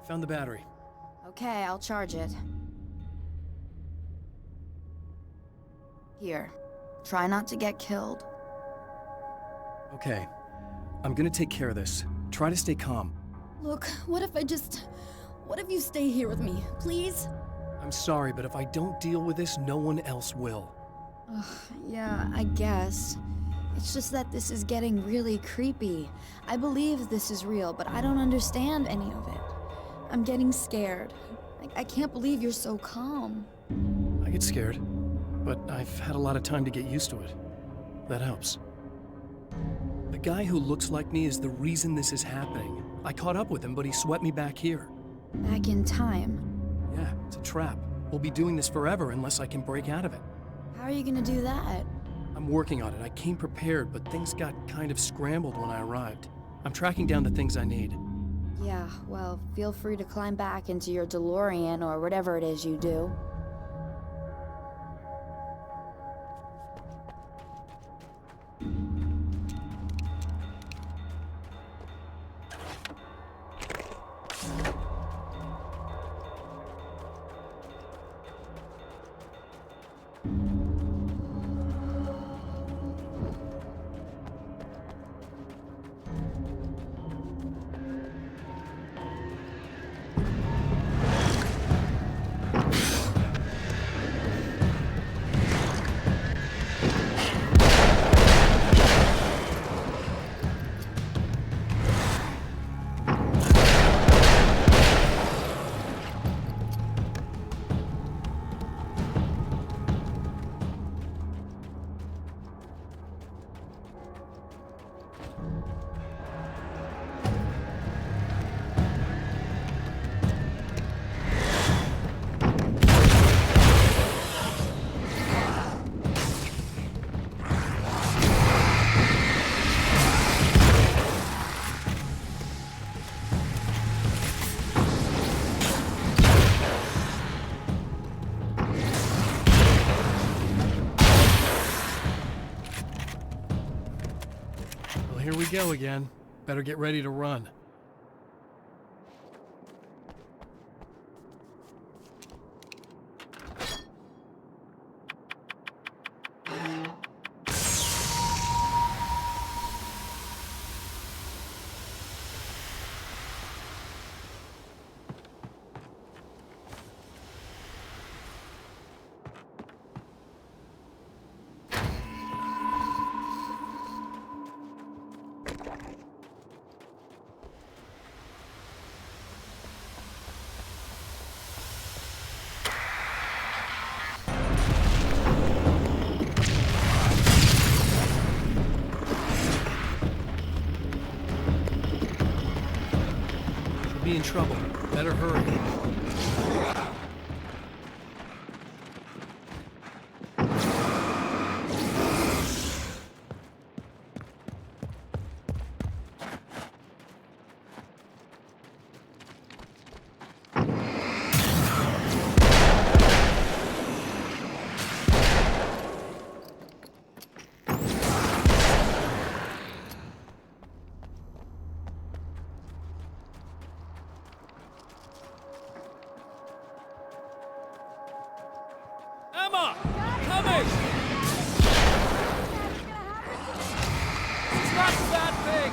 Found the battery. Okay, I'll charge it. Here. Try not to get killed. Okay. I'm gonna take care of this. Try to stay calm. Look, what if you stay here with me, please? I'm sorry, but if I don't deal with this, no one else will. Ugh, yeah, I guess. It's just that this is getting really creepy. I believe this is real, but I don't understand any of it. I'm getting scared. I can't believe you're so calm. I get scared, but I've had a lot of time to get used to it. That helps. The guy who looks like me is the reason this is happening. I caught up with him, but he swept me back here. Back in time. Yeah, it's a trap. We'll be doing this forever unless I can break out of it. How are you gonna do that? I'm working on it. I came prepared, but things got kind of scrambled when I arrived. I'm tracking down the things I need. Yeah, well, feel free to climb back into your DeLorean or whatever it is you do. Well, here we go again. Better get ready to run. We'll be in trouble. Better hurry. Emma! Coming! It's not that big!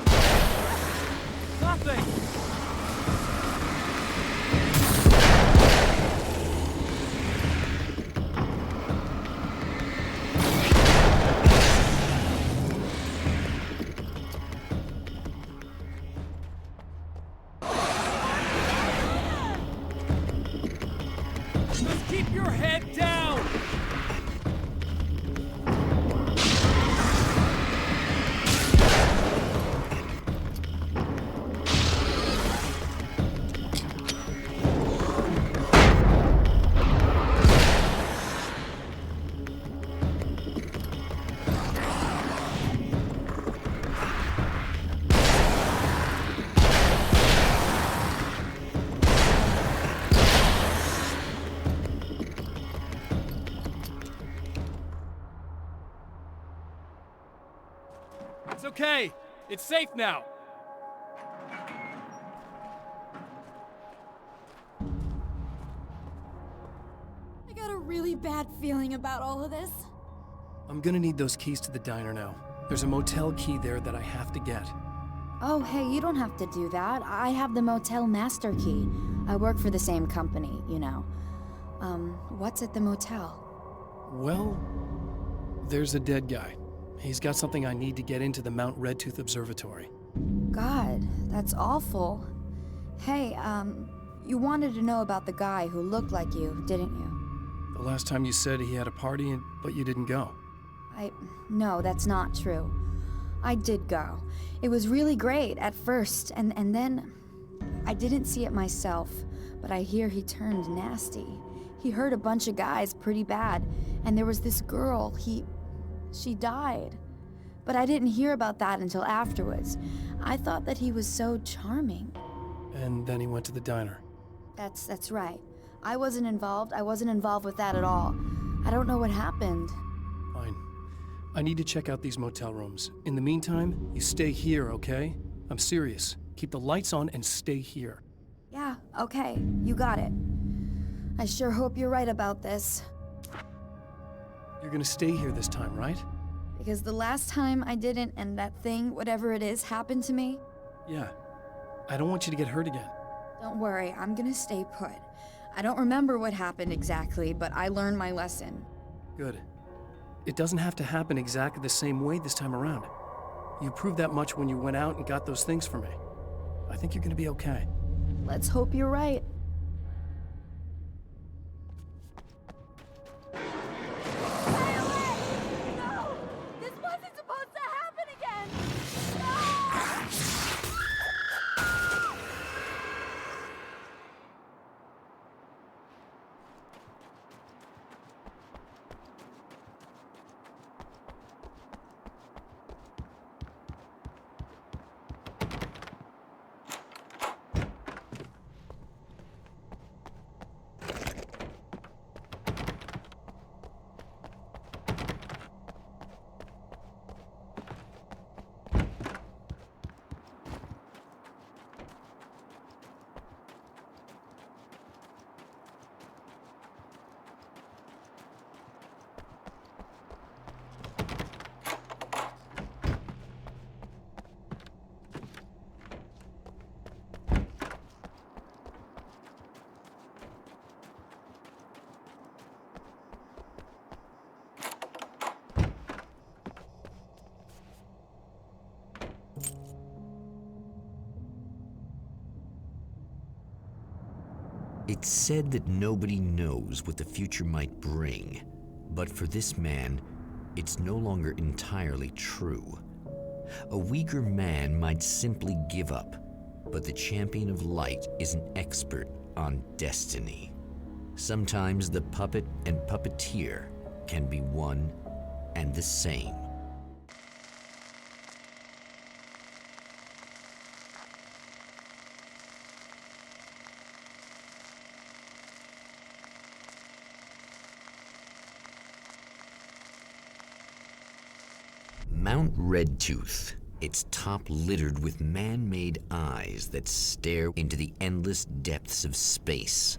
Nothing! Just keep your head down! It's okay. It's safe now. really bad feeling about all of this. I'm gonna need those keys to the diner now. There's a motel key there that I have to get. Oh, hey, you don't have to do that. I have the motel master key. I work for the same company, you know. What's at the motel? Well, there's a dead guy. He's got something I need to get into the Mount Redtooth Observatory. God, that's awful. Hey, you wanted to know about the guy who looked like you, didn't you? The last time you said he had a party, but you didn't go. No, that's not true. I did go. It was really great at first, and then I didn't see it myself, but I hear he turned nasty. He hurt a bunch of guys pretty bad, and there was this girl, she died. But I didn't hear about that until afterwards. I thought that he was so charming. And then he went to the diner. That's right. I wasn't involved. I wasn't involved with that at all. I don't know what happened. Fine. I need to check out these motel rooms. In the meantime, you stay here, okay? I'm serious. Keep the lights on and stay here. Yeah, okay. You got it. I sure hope you're right about this. You're gonna stay here this time, right? Because the last time I didn't, and that thing, whatever it is, happened to me. Yeah. I don't want you to get hurt again. Don't worry, I'm gonna stay put. I don't remember what happened exactly, but I learned my lesson. Good. It doesn't have to happen exactly the same way this time around. You proved that much when you went out and got those things for me. I think you're gonna be okay. Let's hope you're right. It's said that nobody knows what the future might bring, but for this man, it's no longer entirely true. A weaker man might simply give up, but the champion of light is an expert on destiny. Sometimes the puppet and puppeteer can be one and the same. Mount Redtooth, its top littered with man-made eyes that stare into the endless depths of space.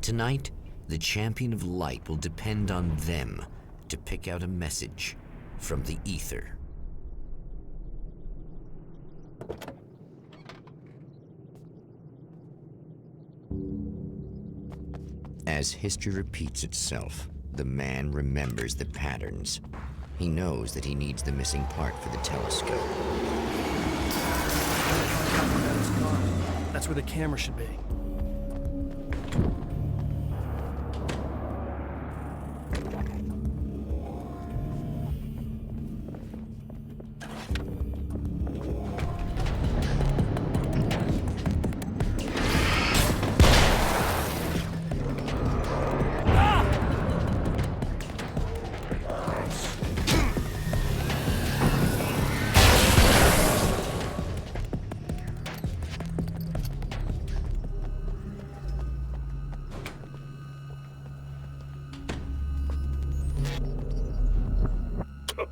Tonight, the champion of light will depend on them to pick out a message from the ether. As history repeats itself, the man remembers the patterns. He knows that he needs the missing part for the telescope. That's where the camera should be.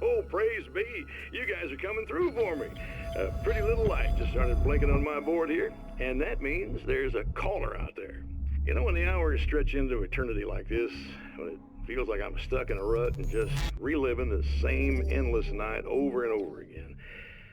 Oh, praise be. You guys are coming through for me. A pretty little light just started blinking on my board here, and that means there's a caller out there. You know, when the hours stretch into eternity like this, when it feels like I'm stuck in a rut and just reliving the same endless night over and over again,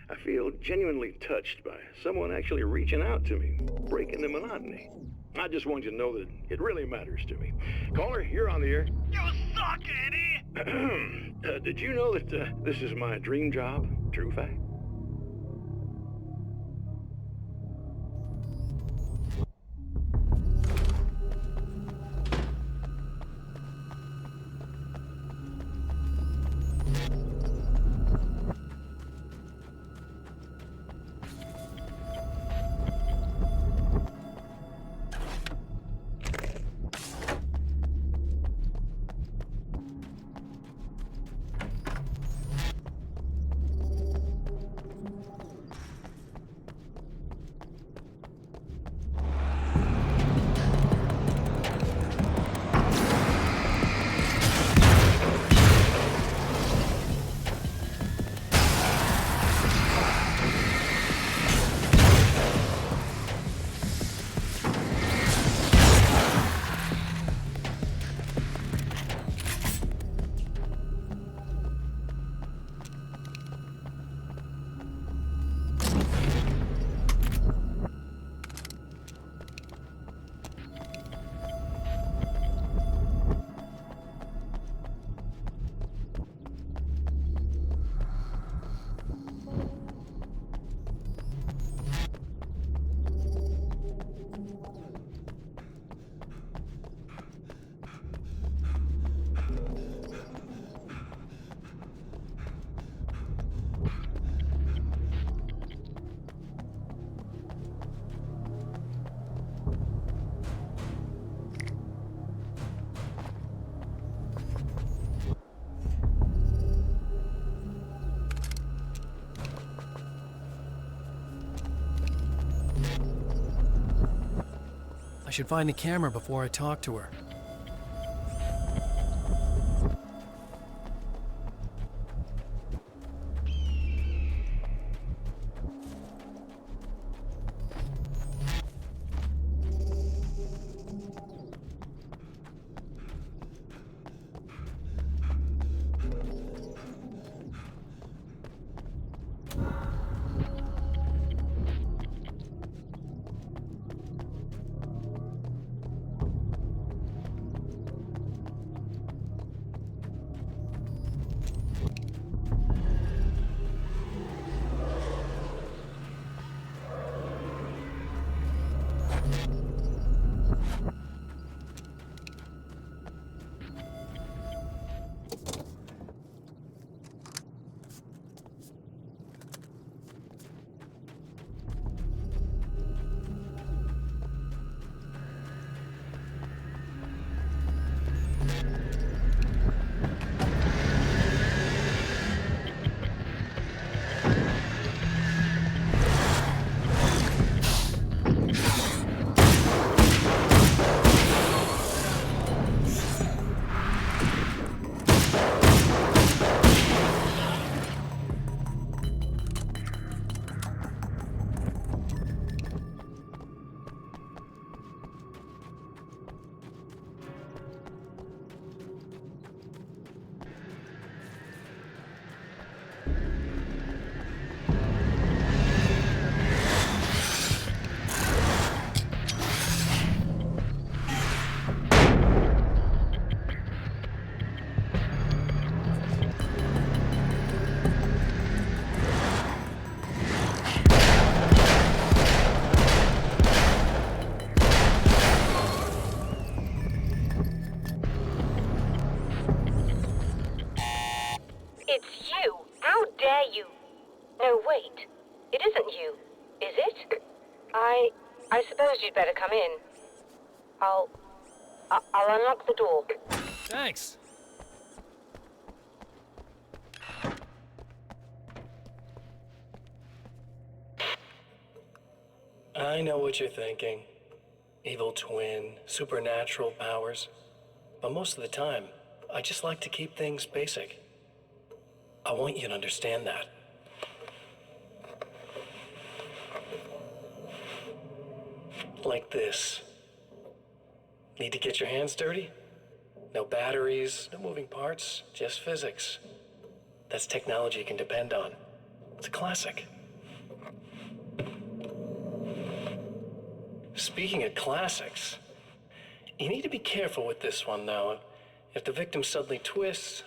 I feel genuinely touched by someone actually reaching out to me, breaking the monotony. I just want you to know that it really matters to me. Caller, you're on the air. You suck, Eddie! Did you know that this is my dream job? True fact. I should find the camera before I talk to her. No, wait. It isn't you, is it? I suppose you'd better come in. I'll unlock the door. Thanks. I know what you're thinking. Evil twin, supernatural powers. But most of the time, I just like to keep things basic. I want you to understand that. Like this. Need to get your hands dirty? No batteries, no moving parts, just physics. That's technology you can depend on. It's a classic. Speaking of classics, you need to be careful with this one, though. If the victim suddenly twists,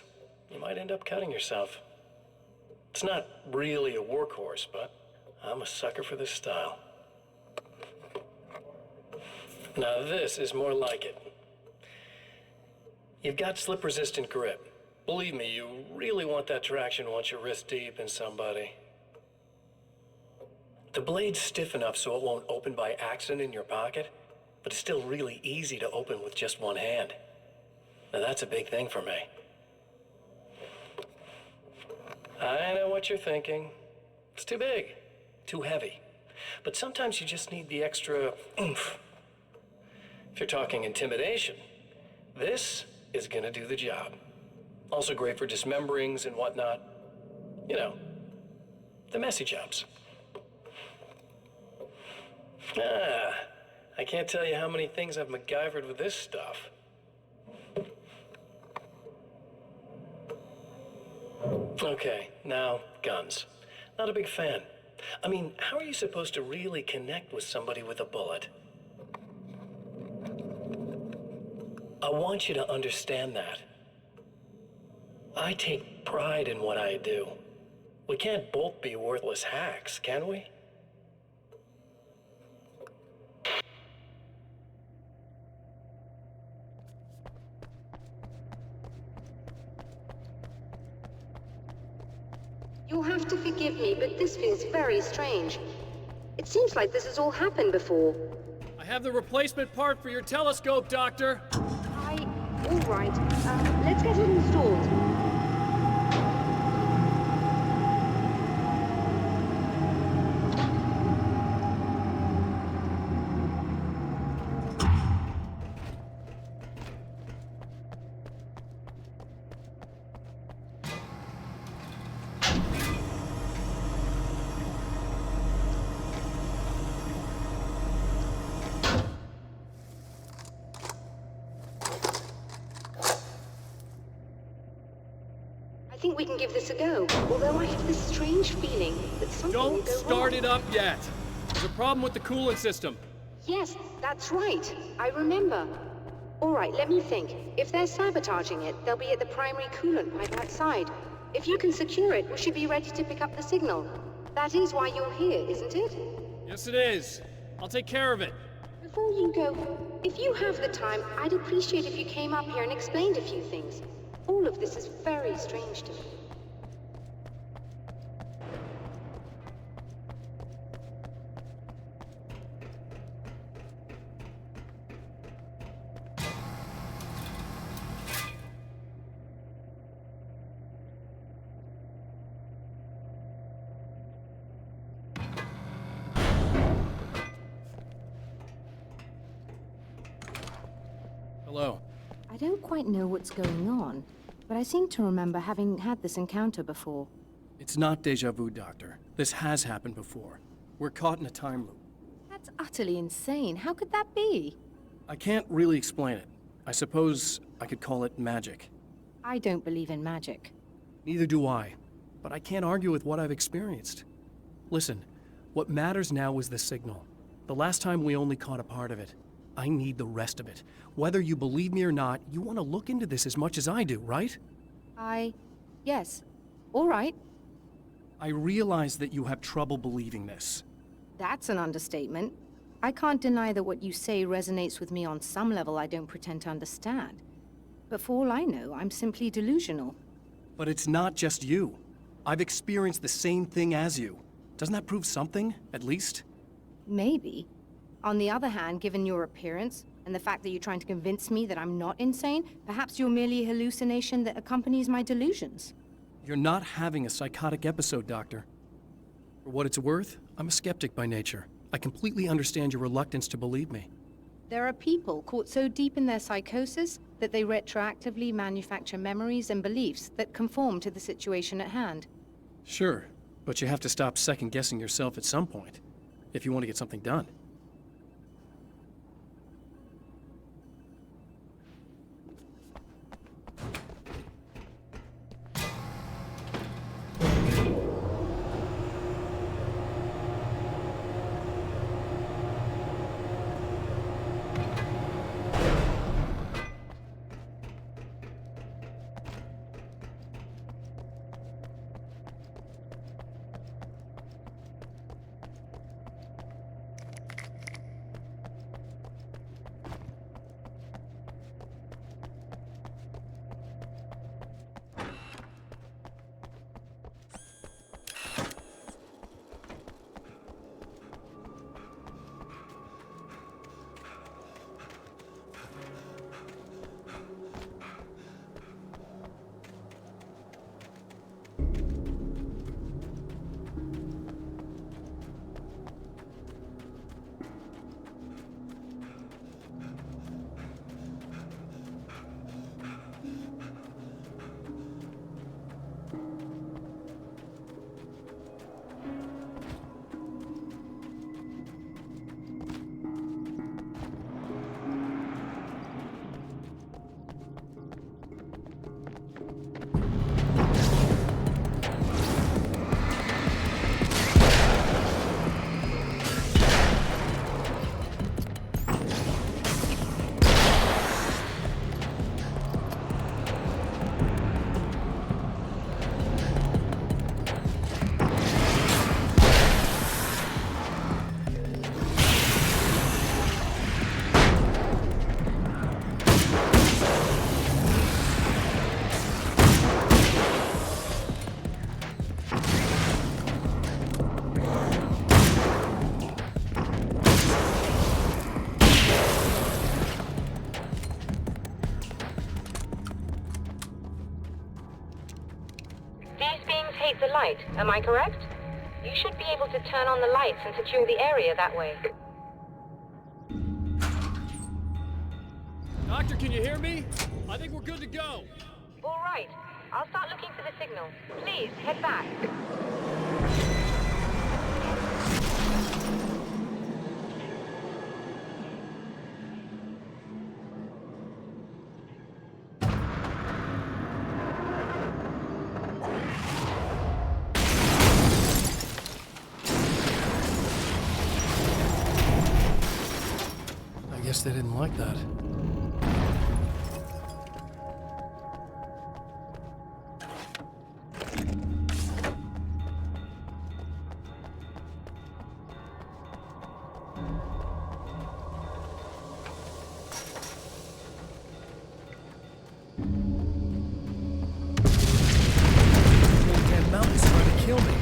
you might end up cutting yourself. It's not really a workhorse, but I'm a sucker for this style. Now this is more like it. You've got slip-resistant grip. Believe me, you really want that traction once you're wrist deep in somebody. The blade's stiff enough so it won't open by accident in your pocket, but it's still really easy to open with just one hand. Now that's a big thing for me. I know what you're thinking. It's too big, too heavy. But sometimes you just need the extra oomph. If you're talking intimidation, this is gonna do the job. Also great for dismemberings and whatnot. You know, the messy jobs. I can't tell you how many things I've MacGyvered with this stuff. Okay, now, guns. Not a big fan. I mean, how are you supposed to really connect with somebody with a bullet? I want you to understand that. I take pride in what I do. We can't both be worthless hacks, can we? You'll have to forgive me, but this feels very strange. It seems like this has all happened before. I have the replacement part for your telescope, Doctor. All right. Let's get it installed. I think we can give this a go, although I have this strange feeling that something will Don't go start wrong. it up yet. There's a problem with the coolant system. Yes, that's right. I remember. All right, let me think. If they're sabotaging it, they'll be at the primary coolant pipe outside. If you can secure it, we should be ready to pick up the signal. That is why you're here, isn't it? Yes, it is. I'll take care of it. Before you go, if you have the time, I'd appreciate if you came up here and explained a few things. All of this is very strange to me. Hello. I don't quite know what's going on, but I seem to remember having had this encounter before. It's not deja vu, Doctor. This has happened before. We're caught in a time loop. That's utterly insane. How could that be? I can't really explain it. I suppose I could call it magic. I don't believe in magic. Neither do I. But I can't argue with what I've experienced. Listen, what matters now is the signal. The last time we only caught a part of it. I need the rest of it. Whether you believe me or not, you want to look into this as much as I do, right? Yes. All right. I realize that you have trouble believing this. That's an understatement. I can't deny that what you say resonates with me on some level I don't pretend to understand. But for all I know, I'm simply delusional. But it's not just you. I've experienced the same thing as you. Doesn't that prove something, at least? Maybe. On the other hand, given your appearance, and the fact that you're trying to convince me that I'm not insane, perhaps you're merely a hallucination that accompanies my delusions. You're not having a psychotic episode, Doctor. For what it's worth, I'm a skeptic by nature. I completely understand your reluctance to believe me. There are people caught so deep in their psychosis that they retroactively manufacture memories and beliefs that conform to the situation at hand. Sure, but you have to stop second-guessing yourself at some point, if you want to get something done. These beings hate the light, am I correct? You should be able to turn on the lights and secure the area that way. Doctor, can you hear me? I think we're good to go. All right. I'll start looking for the signal. Please, head back. I guess they didn't like that. Damn mountain's trying to kill me.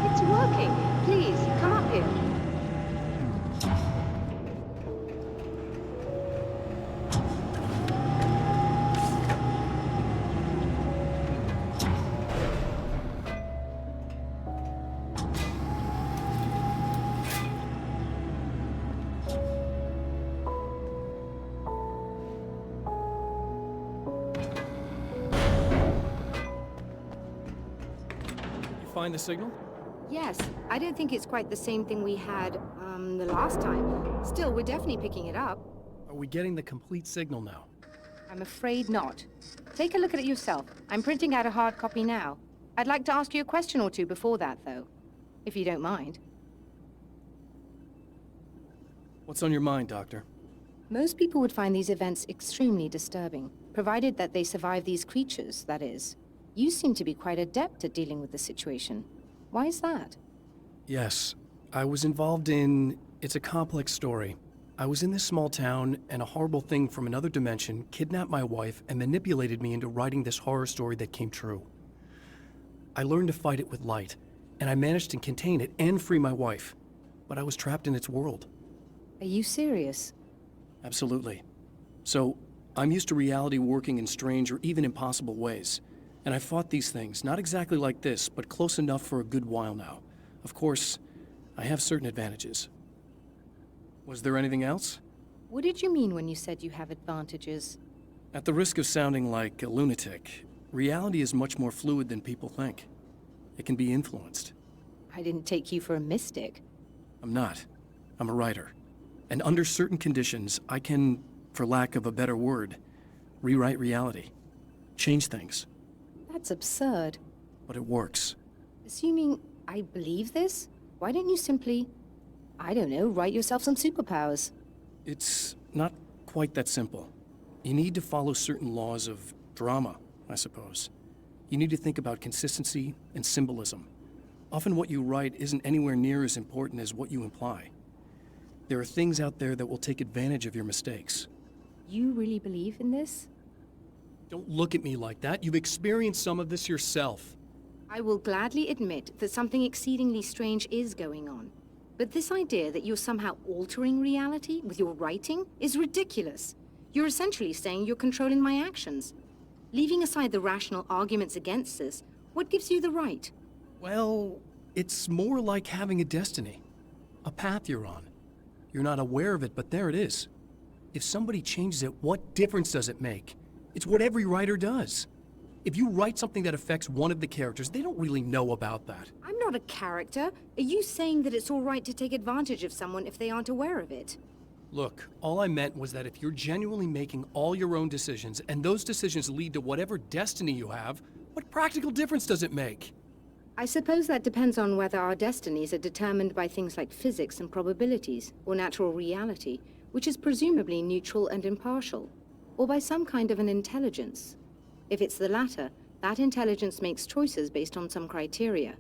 It's working. Please, come up here. You find the signal? Yes, I don't think it's quite the same thing we had, the last time. Still, we're definitely picking it up. Are we getting the complete signal now? I'm afraid not. Take a look at it yourself. I'm printing out a hard copy now. I'd like to ask you a question or two before that, though. If you don't mind. What's on your mind, Doctor? Most people would find these events extremely disturbing, provided that they survive these creatures, that is. You seem to be quite adept at dealing with the situation. Why is that? Yes, I was involved in... It's a complex story. I was in this small town, and a horrible thing from another dimension kidnapped my wife and manipulated me into writing this horror story that came true. I learned to fight it with light, and I managed to contain it and free my wife. But I was trapped in its world. Are you serious? Absolutely. So, I'm used to reality working in strange or even impossible ways. And I fought these things, not exactly like this, but close enough for a good while now. Of course, I have certain advantages. Was there anything else? What did you mean when you said you have advantages? At the risk of sounding like a lunatic, reality is much more fluid than people think. It can be influenced. I didn't take you for a mystic. I'm not. I'm a writer. And under certain conditions, I can, for lack of a better word, rewrite reality. Change things. That's absurd. But it works. Assuming I believe this, why don't you simply, I don't know, write yourself some superpowers? It's not quite that simple. You need to follow certain laws of drama, I suppose. You need to think about consistency and symbolism. Often what you write isn't anywhere near as important as what you imply. There are things out there that will take advantage of your mistakes. You really believe in this? Don't look at me like that. You've experienced some of this yourself. I will gladly admit that something exceedingly strange is going on. But this idea that you're somehow altering reality with your writing is ridiculous. You're essentially saying you're controlling my actions. Leaving aside the rational arguments against this, what gives you the right? Well, it's more like having a destiny. A path you're on. You're not aware of it, but there it is. If somebody changes it, what difference does it make? It's what every writer does. If you write something that affects one of the characters, they don't really know about that. I'm not a character. Are you saying that it's all right to take advantage of someone if they aren't aware of it? Look, all I meant was that if you're genuinely making all your own decisions, and those decisions lead to whatever destiny you have, what practical difference does it make? I suppose that depends on whether our destinies are determined by things like physics and probabilities, or natural reality, which is presumably neutral and impartial, or by some kind of an intelligence. If it's the latter, that intelligence makes choices based on some criteria.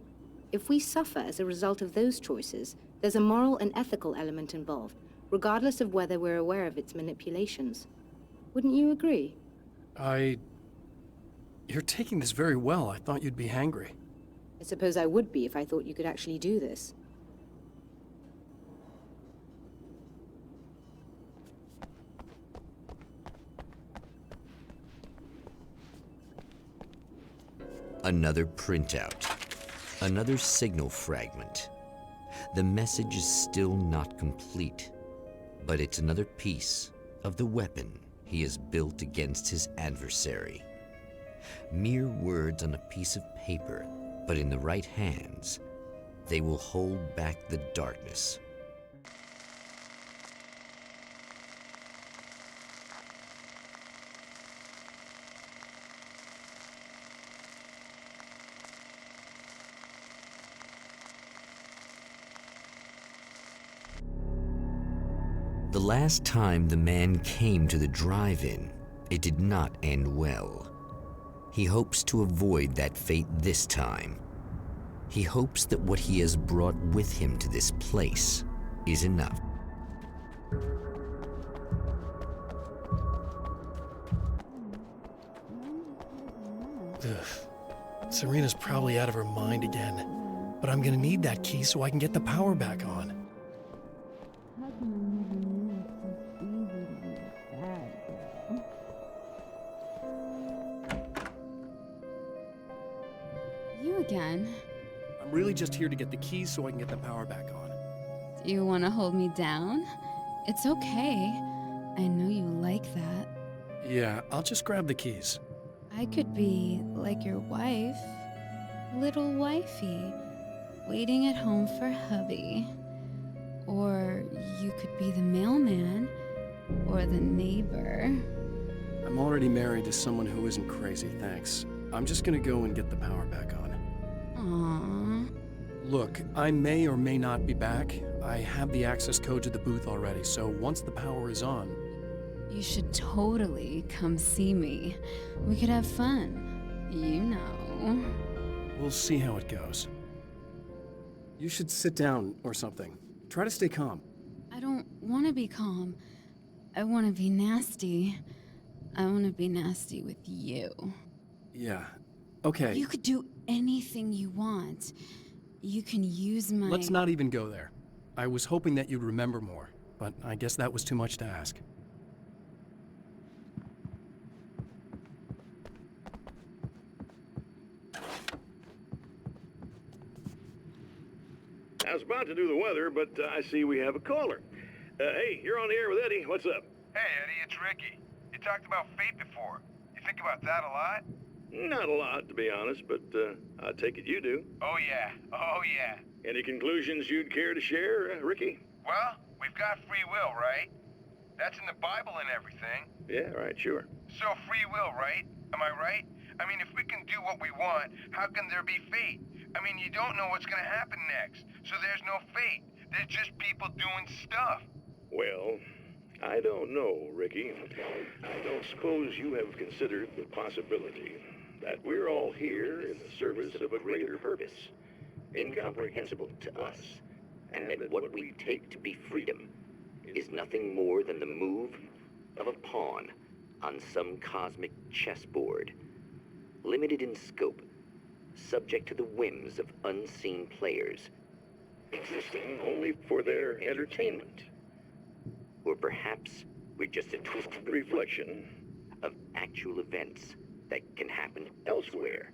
If we suffer as a result of those choices, there's a moral and ethical element involved, regardless of whether we're aware of its manipulations. Wouldn't you agree? You're taking this very well. I thought you'd be hangry. I suppose I would be if I thought you could actually do this. Another printout. Another signal fragment. The message is still not complete, but it's another piece of the weapon he has built against his adversary. Mere words on a piece of paper, but in the right hands, they will hold back the darkness. The last time the man came to the drive-in, it did not end well. He hopes to avoid that fate this time. He hopes that what he has brought with him to this place is enough. Ugh. Serena's probably out of her mind again. But I'm gonna need that key so I can get the power back on. You again? I'm really just here to get the keys so I can get the power back on. Do you want to hold me down? It's okay. I know you like that. Yeah, I'll just grab the keys. I could be like your wife, little wifey, waiting at home for hubby. Or you could be the mailman, or the neighbor. I'm already married to someone who isn't crazy, thanks. I'm just gonna go and get the power back on. Aww. Look, I may or may not be back. I have the access code to the booth already, so once the power is on... You should totally come see me. We could have fun. You know. We'll see how it goes. You should sit down or something. Try to stay calm. I don't want to be calm. I want to be nasty. I want to be nasty with you. Yeah, okay. You could do anything you want. You can use my... Let's not even go there. I was hoping that you'd remember more, but I guess that was too much to ask. I was about to do the weather, but I see we have a caller. Hey, you're on the air with Eddie. What's up? Hey, Eddie, it's Ricky. You talked about fate before. You think about that a lot? Not a lot, to be honest, but I take it you do. Oh, yeah. Oh, yeah. Any conclusions you'd care to share, Ricky? Well, we've got free will, right? That's in the Bible and everything. Yeah, right, sure. So free will, right? Am I right? I mean, if we can do what we want, how can there be fate? I mean, you don't know what's gonna happen next, so there's no fate. There's just people doing stuff. Well, I don't know, Ricky. I don't suppose you have considered the possibility that we're all here in the service of a greater purpose, incomprehensible to us, and that what we take to be freedom is nothing more than the move of a pawn on some cosmic chessboard, limited in scope, subject to the whims of unseen players, Existing only for their entertainment. or perhaps we're just a twisted Reflection of actual events that can happen elsewhere.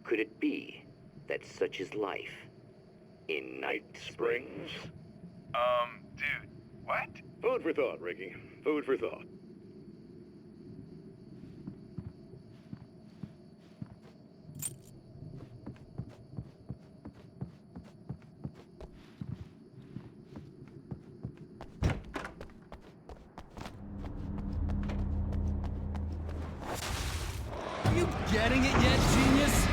Could it be that such is life in Night Springs? Dude, what? Food for thought, Ricky. Food for thought. Are you getting it yet, genius?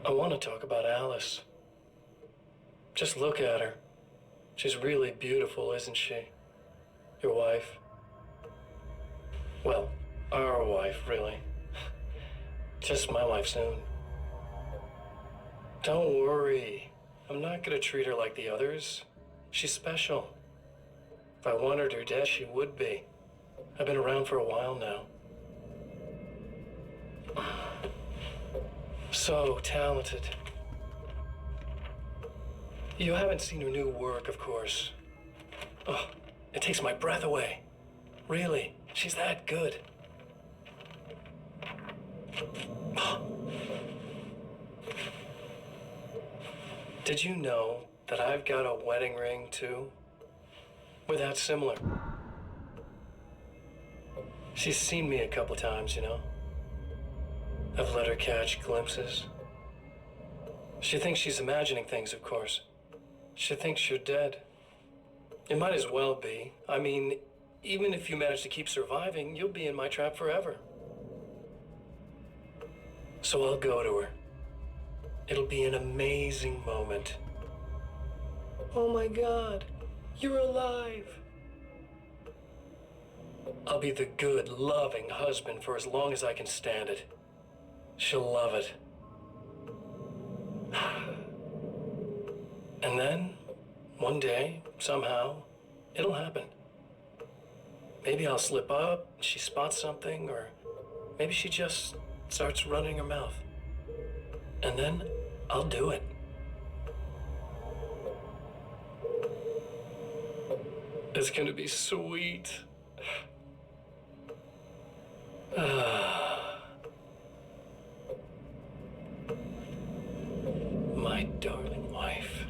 I want to talk about Alice. Just look at her. She's really beautiful, isn't she? Your wife. Well, our wife, really. Just my wife soon. Don't worry. I'm not gonna treat her like the others. She's special. If I wanted her dead, she would be. I've been around for a while now. So talented. You haven't seen her new work, of course. Oh, it takes my breath away. Really, she's that good. Did you know that I've got a wedding ring, too? We're that similar. She's seen me a couple times, you know? I've let her catch glimpses. She thinks she's imagining things, of course. She thinks you're dead. It might as well be. I mean, even if you manage to keep surviving, you'll be in my trap forever. So I'll go to her. It'll be an amazing moment. Oh my God, you're alive. I'll be the good, loving husband for as long as I can stand it. She'll love it. And then, one day, somehow, it'll happen. Maybe I'll slip up, she spots something, or maybe she just starts running her mouth. And then, I'll do it. It's gonna be sweet. My darling wife.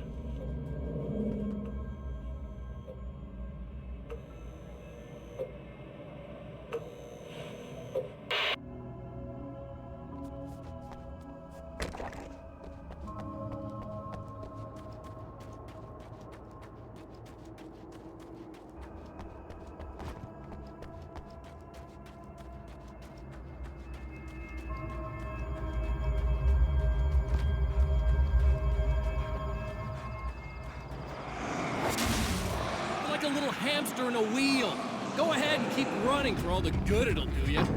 Like a little hamster in a wheel. Go ahead and keep running for all the good it'll do you.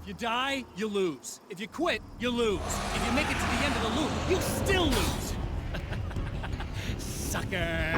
If you die, you lose. If you quit, you lose. If you make it to the end of the loop, you still lose. Sucker.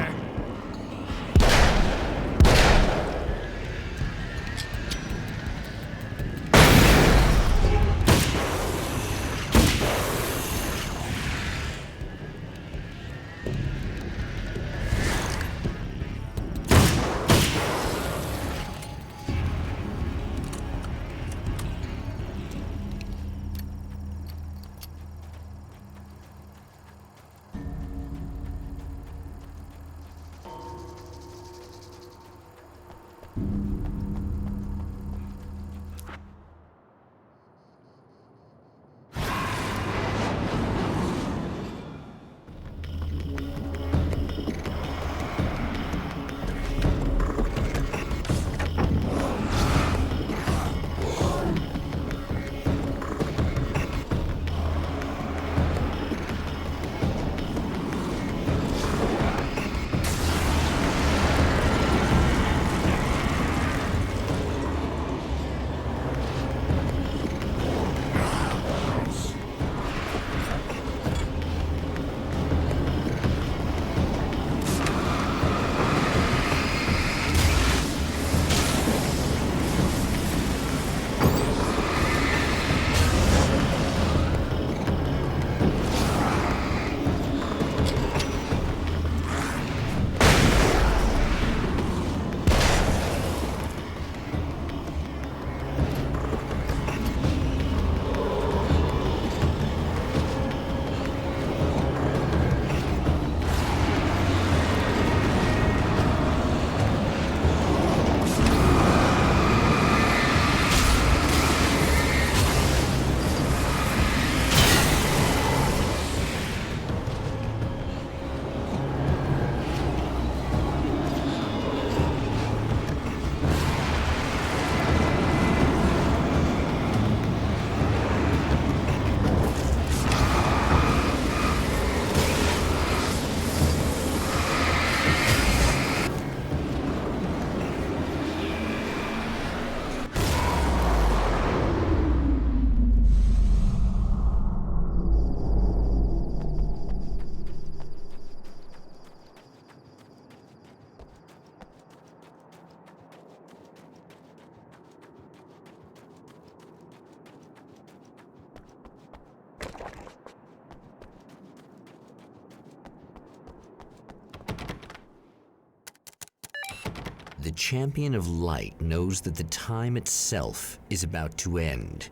The Champion of Light knows that the time itself is about to end.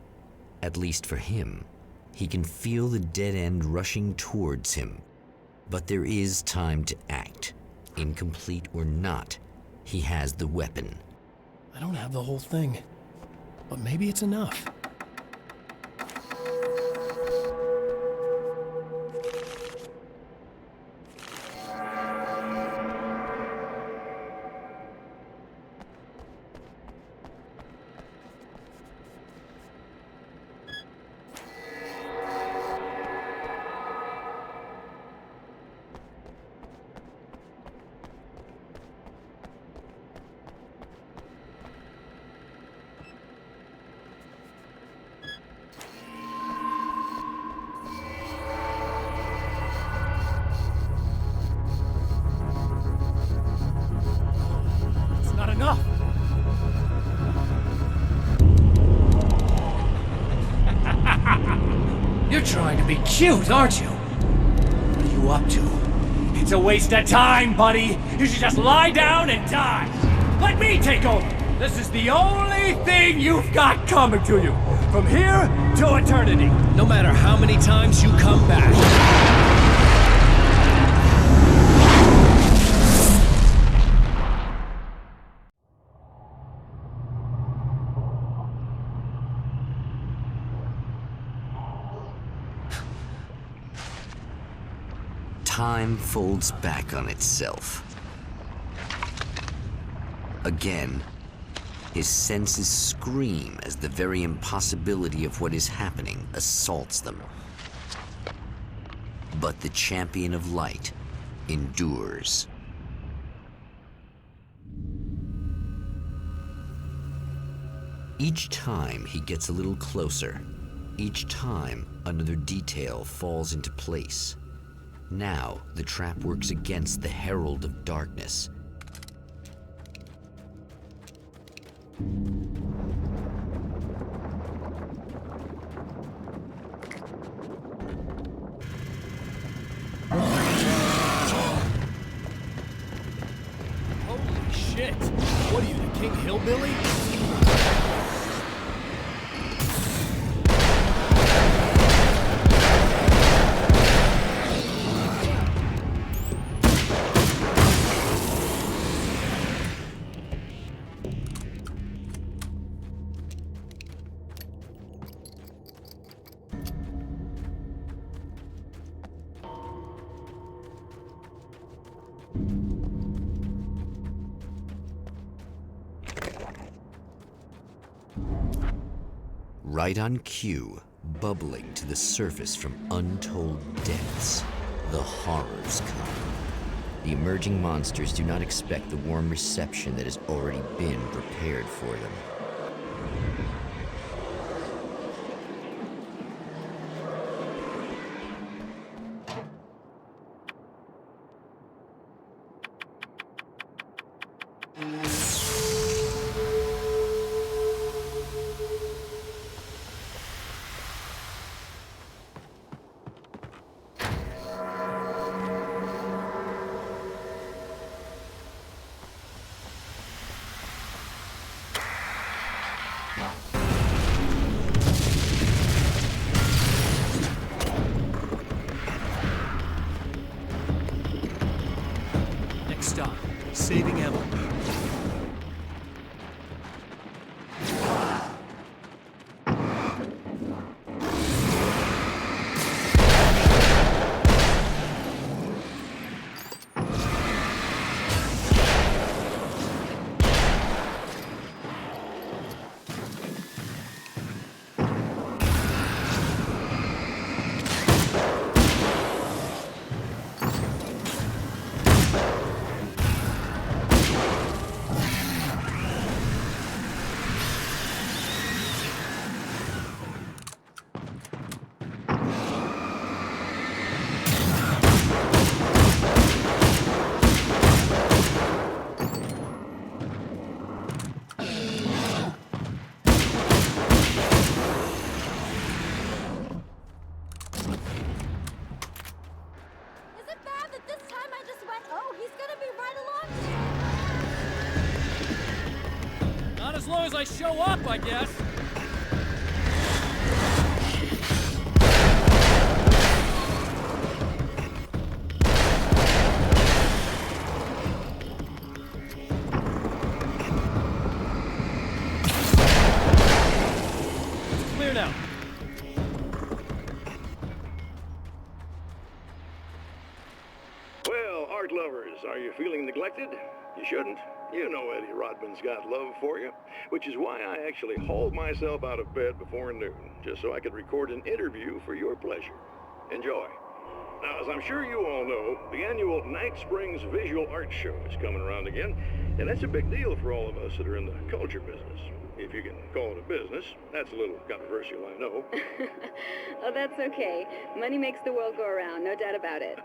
At least for him. He can feel the dead end rushing towards him. But there is time to act. Incomplete or not, he has the weapon. I don't have the whole thing, but maybe it's enough. Enough! You're trying to be cute, aren't you? What are you up to? It's a waste of time, buddy. You should just lie down and die. Let me take over. This is the only thing you've got coming to you. From here to eternity. No matter how many times you come back. Time folds back on itself. Again, his senses scream as the very impossibility of what is happening assaults them. But the Champion of Light endures. Each time he gets a little closer. Each time another detail falls into place. Now, the trap works against the Herald of Darkness. Holy shit! What are you, the King Hillbilly? Right on cue, bubbling to the surface from untold depths, the horrors come. The emerging monsters do not expect the warm reception that has already been prepared for them. Stop. Saving Emma. as long as I show up, I guess. It's clear now. Well, art lovers, are you feeling neglected? You shouldn't. You know Eddie Rodman's got love for you, which is why I actually hauled myself out of bed before noon, just so I could record an interview for your pleasure. Enjoy. Now, as I'm sure you all know, the annual Night Springs Visual Art Show is coming around again, and that's a big deal for all of us that are in the culture business. If you can call it a business. That's a little controversial, I know. Oh, that's okay. Money makes the world go around, no doubt about it.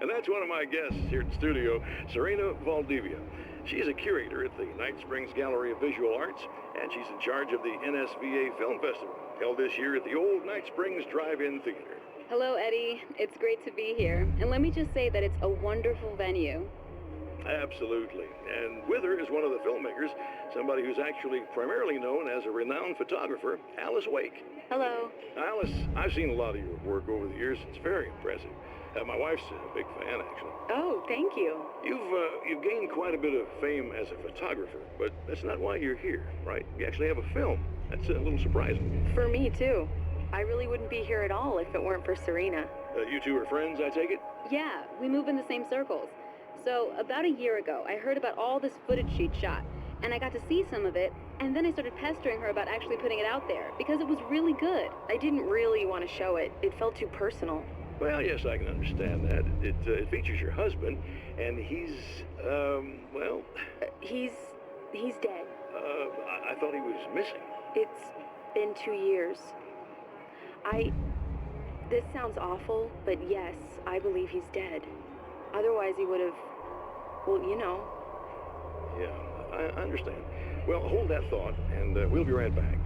And that's one of my guests here at the studio, Serena Valdivia. She's a curator at the Night Springs Gallery of Visual Arts, and she's in charge of the NSVA Film Festival, held this year at the old Night Springs Drive-In Theater. Hello, Eddie. It's great to be here. And let me just say that it's a wonderful venue. Absolutely. And with her is one of the filmmakers, somebody who's actually primarily known as a renowned photographer, Alice Wake. Hello. Alice, I've seen a lot of your work over the years. It's very impressive. My wife's a big fan, actually. Oh, thank you. You've gained quite a bit of fame as a photographer, but that's not why you're here, right? You actually have a film. That's a little surprising. For me, too. I really wouldn't be here at all if it weren't for Serena. You two are friends, I take it? Yeah, we move in the same circles. So, about a year ago, I heard about all this footage she'd shot, and I got to see some of it, and then I started pestering her about actually putting it out there, because it was really good. I didn't really want to show it. It felt too personal. Well, yes, I can understand that. It features your husband, and he's, well... He's dead. I thought he was missing. It's been 2 years. This sounds awful, but yes, I believe he's dead. Otherwise he would have, well, you know. Yeah, I understand. Well, hold that thought, and we'll be right back.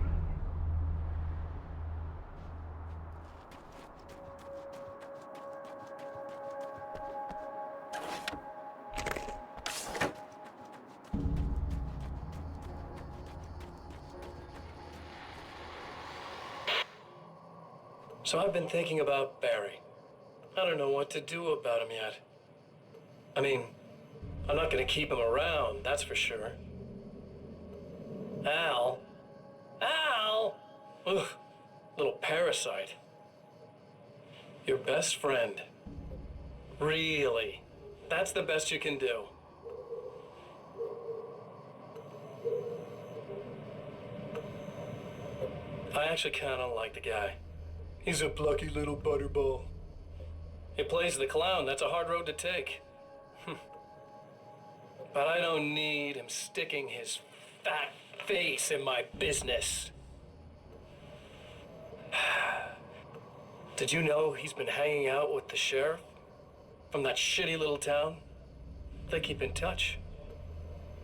So I've been thinking about Barry. I don't know what to do about him yet. I mean, I'm not gonna keep him around, that's for sure. Al? Ugh, little parasite. Your best friend. Really? That's the best you can do? I actually kinda like the guy. He's a plucky little butterball. He plays the clown, that's a hard road to take. But I don't need him sticking his fat face in my business. Did you know he's been hanging out with the sheriff from that shitty little town? They keep in touch.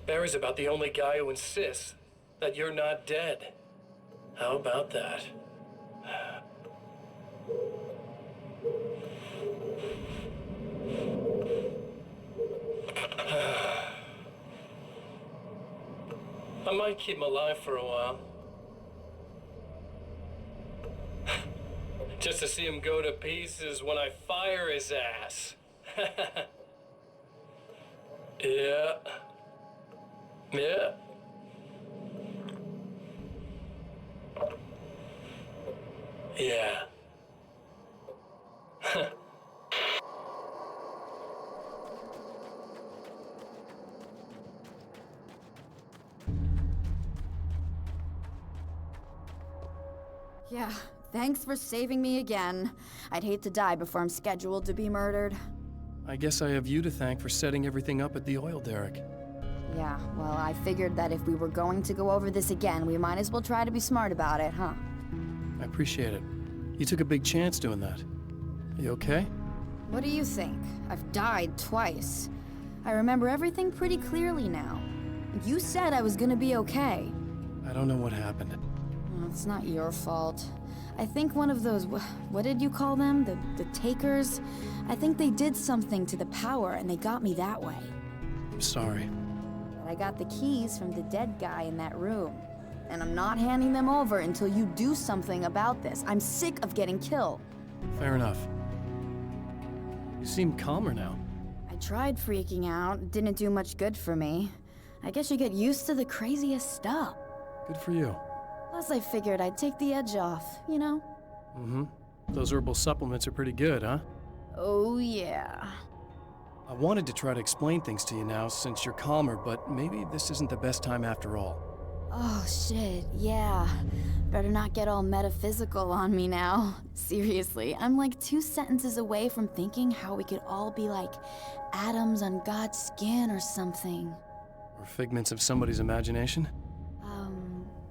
Barry's about the only guy who insists that you're not dead. How about that? I might keep him alive for a while. Just to see him go to pieces when I fire his ass. Yeah. Yeah. Yeah. Yeah, thanks for saving me again. I'd hate to die before I'm scheduled to be murdered. I guess I have you to thank for setting everything up at the oil derrick. Yeah, well, I figured that if we were going to go over this again, we might as well try to be smart about it, huh? I appreciate it. You took a big chance doing that. You okay? What do you think? I've died twice. I remember everything pretty clearly now. You said I was gonna be okay. I don't know what happened. Well, it's not your fault. I think one of those, what did you call them? The takers? I think they did something to the power and they got me that way. I'm sorry. I got the keys from the dead guy in that room. And I'm not handing them over until you do something about this. I'm sick of getting killed. Fair enough. You seem calmer now. I tried freaking out. It didn't do much good for me. I guess you get used to the craziest stuff. Good for you. Plus, I figured I'd take the edge off, you know? Mm-hmm. Those herbal supplements are pretty good, huh? Oh, yeah. I wanted to try to explain things to you now since you're calmer, but maybe this isn't the best time after all. Oh, shit, yeah. Better not get all metaphysical on me now. Seriously, I'm like 2 sentences away from thinking how we could all be like atoms on God's skin or something. Or figments of somebody's imagination?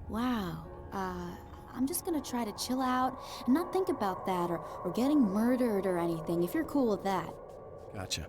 Wow. I'm just gonna try to chill out and not think about that or getting murdered or anything, if you're cool with that. Gotcha.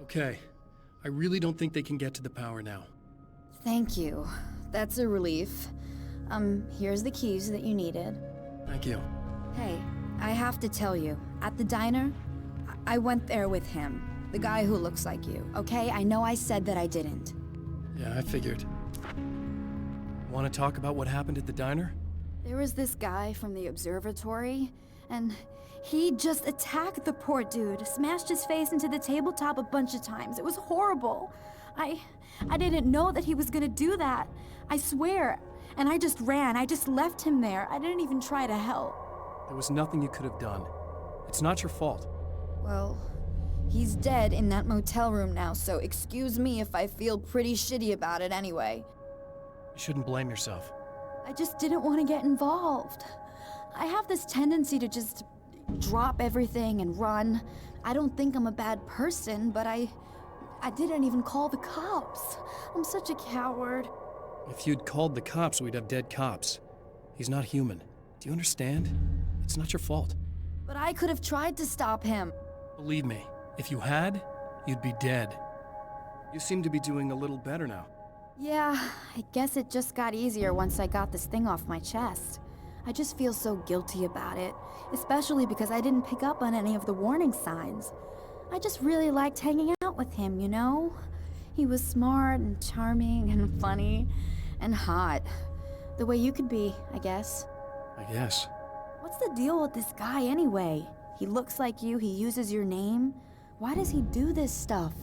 Okay. I really don't think they can get to the power now. Thank you. That's a relief. Here's the keys that you needed. Thank you. Hey, I have to tell you, at the diner, I went there with him. The guy who looks like you, okay? I know I said that I didn't. Yeah, I figured. Want to talk about what happened at the diner? There was this guy from the observatory, and he just attacked the poor dude, smashed his face into the tabletop a bunch of times. It was horrible. I didn't know that he was gonna do that. I swear. And I just ran. I just left him there. I didn't even try to help. There was nothing you could have done. It's not your fault. Well, he's dead in that motel room now, so excuse me if I feel pretty shitty about it anyway. You shouldn't blame yourself. I just didn't want to get involved. I have this tendency to just drop everything and run. I don't think I'm a bad person, but I didn't even call the cops. I'm such a coward. If you'd called the cops, we'd have dead cops. He's not human. Do you understand? It's not your fault. But I could have tried to stop him. Believe me, if you had, you'd be dead. You seem to be doing a little better now. Yeah, I guess it just got easier once I got this thing off my chest. I just feel so guilty about it, especially because I didn't pick up on any of the warning signs. I just really liked hanging out with him, you know? He was smart and charming and funny and hot. The way you could be, I guess. I guess. What's the deal with this guy anyway? He looks like you, he uses your name. Why does he do this stuff?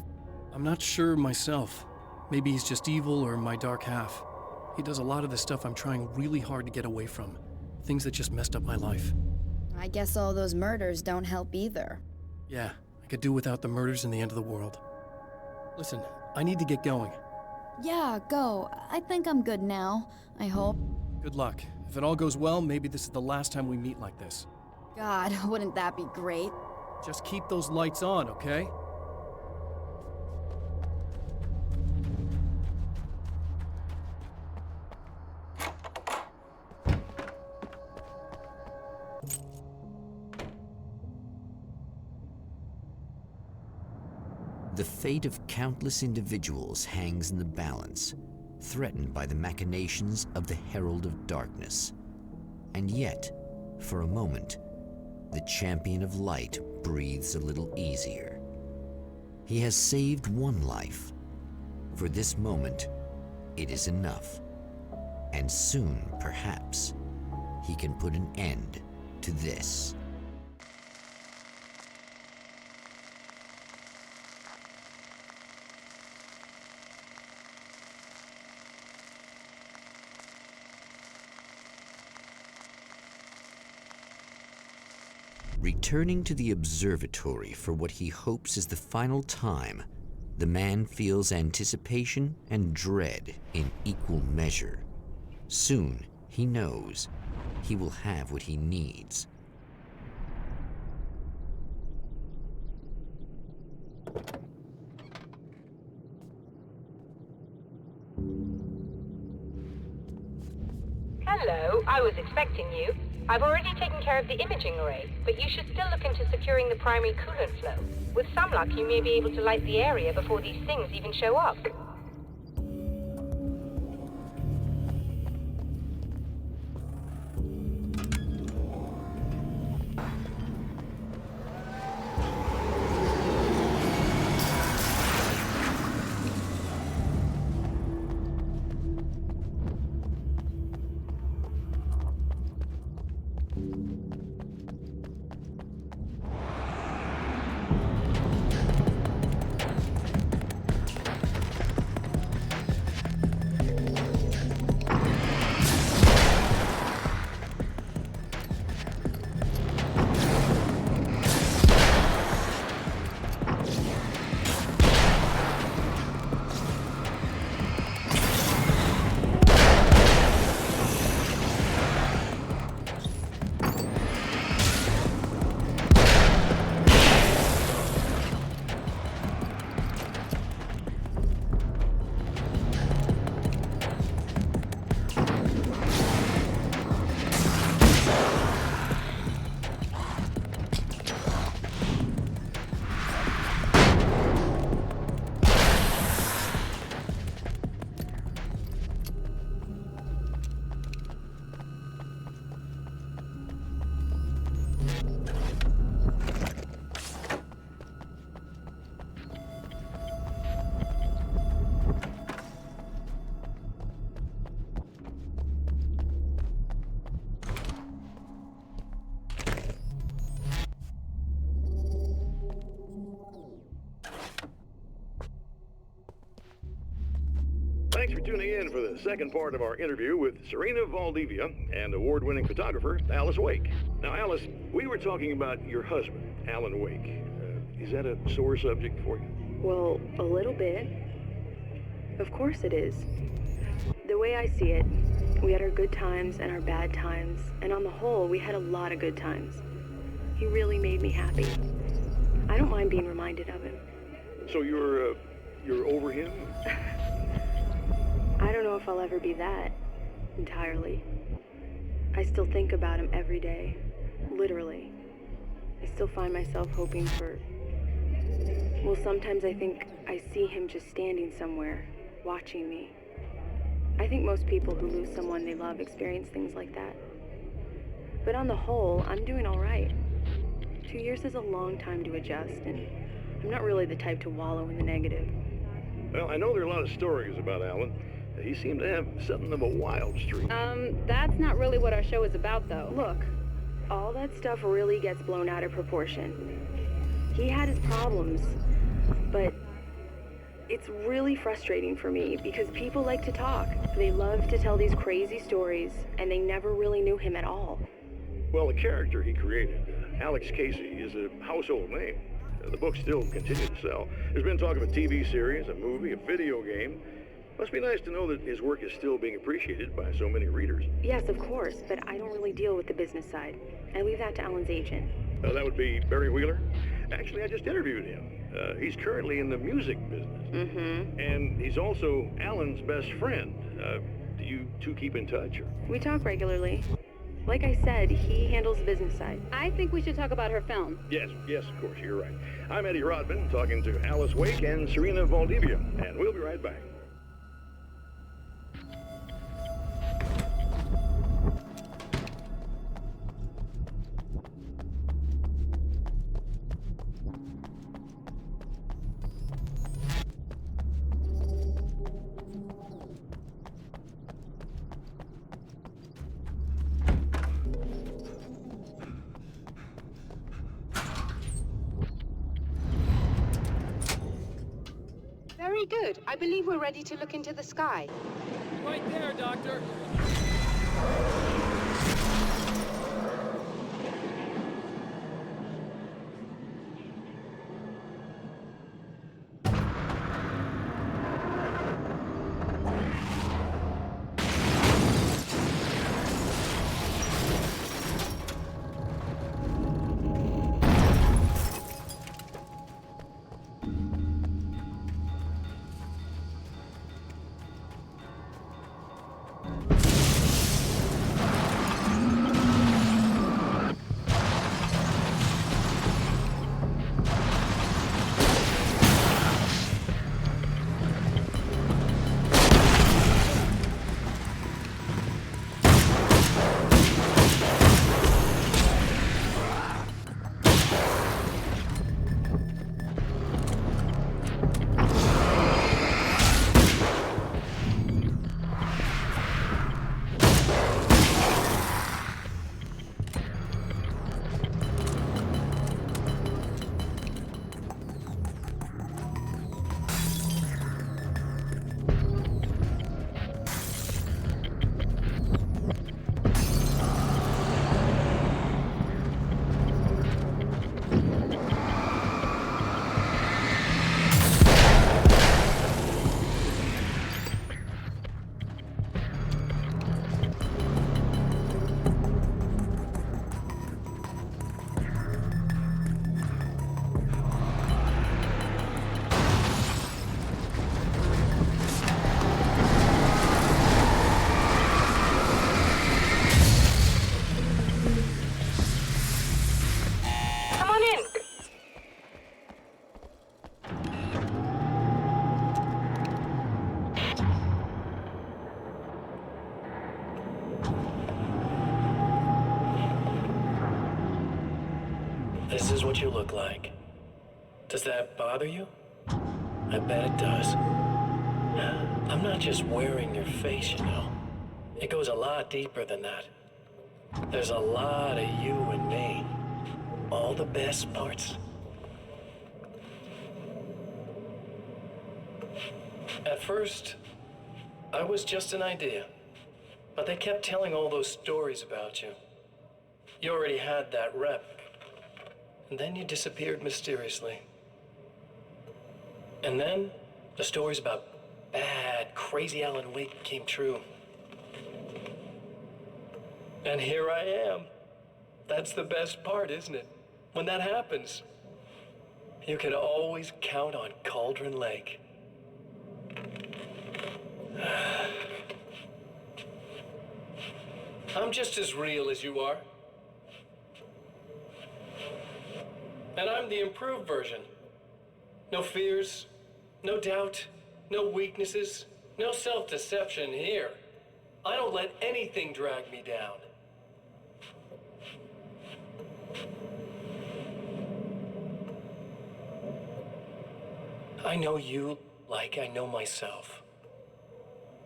I'm not sure myself. Maybe he's just evil or my dark half. He does a lot of the stuff I'm trying really hard to get away from. Things that just messed up my life. I guess all those murders don't help either. Yeah, I could do without the murders and the end of the world. Listen, I need to get going. Yeah, go. I think I'm good now. I hope. Good luck. If it all goes well, maybe this is the last time we meet like this. God, wouldn't that be great? Just keep those lights on, okay? The fate of countless individuals hangs in the balance, threatened by the machinations of the Herald of Darkness. And yet, for a moment, the Champion of Light breathes a little easier. He has saved one life. For this moment, it is enough. And soon, perhaps, he can put an end to this. Returning to the observatory for what he hopes is the final time, the man feels anticipation and dread in equal measure. Soon, he knows, he will have what he needs. Hello, I was expecting you. I've already taken care of the imaging array, but you should still look into securing the primary coolant flow. With some luck, you may be able to light the area before these things even show up. Thanks for tuning in for the second part of our interview with Serena Valdivia and award-winning photographer Alice Wake. Now, Alice, we were talking about your husband, Alan Wake. Is that a sore subject for you? Well, a little bit. Of course it is. The way I see it, we had our good times and our bad times, and on the whole, we had a lot of good times. He really made me happy. I don't mind being reminded of him. So you're over him? I don't know if I'll ever be that, entirely. I still think about him every day, literally. I still find myself hoping for... Well, sometimes I think I see him just standing somewhere, watching me. I think most people who lose someone they love experience things like that. But on the whole, I'm doing all right. 2 years is a long time to adjust, and I'm not really the type to wallow in the negative. Well, I know there are a lot of stories about Alan. He seemed to have something of a wild streak. That's not really what our show is about, though. Look, all that stuff really gets blown out of proportion. He had his problems, but it's really frustrating for me because people like to talk. They love to tell these crazy stories, and they never really knew him at all. Well, the character he created, Alex Casey, is a household name. The books still continue to sell. There's been talk of a TV series, a movie, a video game. Must be nice to know that his work is still being appreciated by so many readers. Yes, of course, but I don't really deal with the business side. I leave that to Alan's agent. That would be Barry Wheeler. Actually, I just interviewed him. He's currently in the music business. Mm-hmm. And he's also Alan's best friend. Do you two keep in touch? Or? We talk regularly. Like I said, he handles the business side. I think we should talk about her film. Yes, of course, you're right. I'm Eddie Rodman, talking to Alice Wake and Serena Valdivia, and we'll be right back. Very good. I believe we're ready to look into the sky. Right there, Doctor. This is what you look like. Does that bother you? I bet it does. I'm not just wearing your face, you know. It goes a lot deeper than that. There's a lot of you and me. All the best parts. At first, I was just an idea. But they kept telling all those stories about you. You already had that rep. And then you disappeared mysteriously. And then the stories about bad, crazy Alan Wake came true. And here I am. That's the best part, isn't it? When that happens, you can always count on Cauldron Lake. I'm just as real as you are. And I'm the improved version. No fears, no doubt, no weaknesses, no self-deception here. I don't let anything drag me down. I know you like I know myself.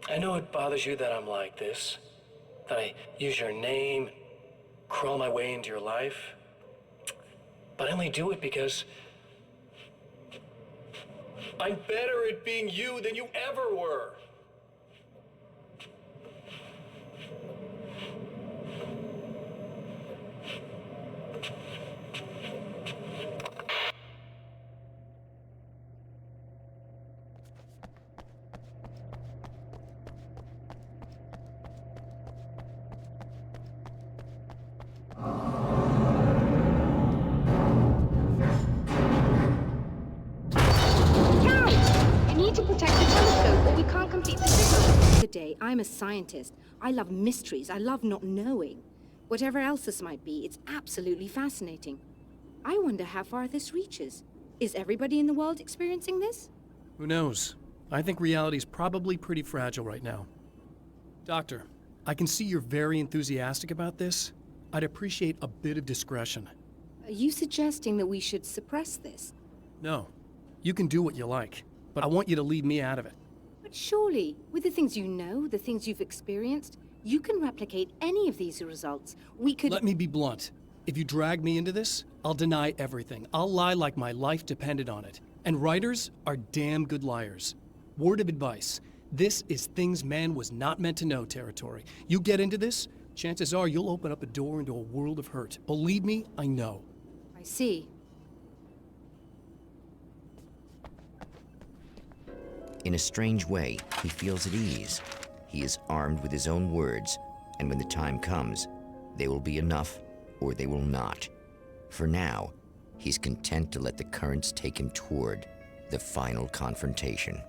I know it bothers you that I'm like this, that I use your name, crawl my way into your life. But I only do it because I'm better at being you than you ever were. I'm a scientist. I love mysteries. I love not knowing. Whatever else this might be, it's absolutely fascinating. I wonder how far this reaches. Is everybody in the world experiencing this? Who knows? I think reality's probably pretty fragile right now. Doctor, I can see you're very enthusiastic about this. I'd appreciate a bit of discretion. Are you suggesting that we should suppress this? No. You can do what you like, but I want you to leave me out of it. But surely, with the things you know, the things you've experienced, you can replicate any of these results. We could— Let me be blunt. If you drag me into this, I'll deny everything. I'll lie like my life depended on it. And writers are damn good liars. word of advice. This is things man was not meant to know territory. You get into this, chances are you'll open up a door into a world of hurt. Believe me, I know. I see. In a strange way, he feels at ease. He is armed with his own words, and when the time comes, they will be enough or they will not. For now, he's content to let the currents take him toward the final confrontation.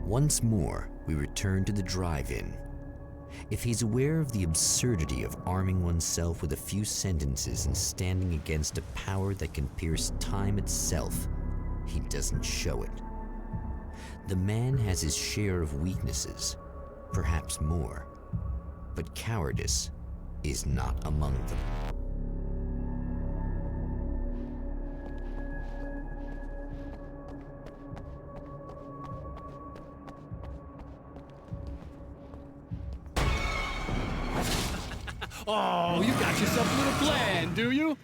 Once more, we return to the drive-in. If he's aware of the absurdity of arming oneself with a few sentences and standing against a power that can pierce time itself, he doesn't show it. The man has his share of weaknesses, perhaps more, but cowardice is not among them. Oh, you got yourself a little plan, do you?